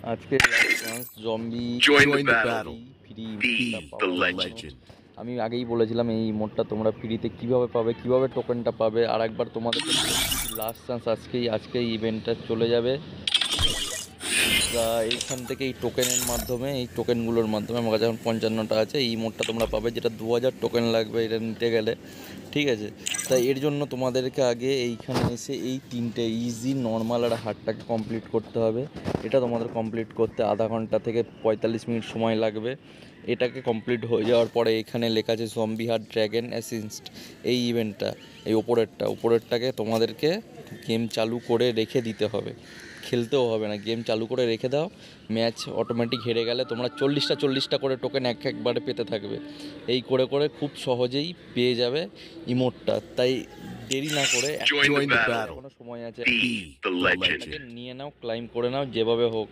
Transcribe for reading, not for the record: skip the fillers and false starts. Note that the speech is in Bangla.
আজকে লাস্ট চান্স জম্বি ফ্রি পাওয়ার জন্য আমি আগেই বলেছিলাম এই মোডটা তোমরা ফ্রিতে কিভাবে পাবে, কিভাবে টোকেনটা পাবে। আর একবার তোমাদেরকে লাস্ট চান্স আজকেই ইভেন্টটা চলে যাবে। তা এইখান থেকে এই টোকেনের মাধ্যমে, এই টোকেনগুলোর মাধ্যমে আমার কাছে এখন 55টা আছে। এই মোডটা তোমরা পাবে, যেটা 2000 টোকেন লাগবে এটা নিতে গেলে, ঠিক আছে। তাই এর জন্য তোমাদেরকে আগে এইখানে এসে এই তিনটে ইজি, নর্মাল আর হার্ডটাকে কমপ্লিট করতে হবে। এটা তোমাদের কমপ্লিট করতে আধা ঘন্টা থেকে 45 মিনিট সময় লাগবে। এটাকে কমপ্লিট হয়ে যাওয়ার পরে এখানে লেখা আছে জম্বি হার্ট ড্র্যাগন অ্যাসিস্ট, এই ইভেন্টটা, এই উপরেরটাকে তোমাদেরকে গেম চালু করে রেখে দিতে হবে। খেলতেও হবে না, গেম চালু করে রেখে দাও। ম্যাচ অটোমেটিক হেরে গেলে তোমরা 40টা করে টোকেন একবারে পেতে থাকবে। এই করে করে খুব সহজেই পেয়ে যাবে ইমোটটা। তাই দেরি না করে এখনো সময় আছে, নিয়ে নাও, ক্লাইম করে নাও যেভাবে হোক।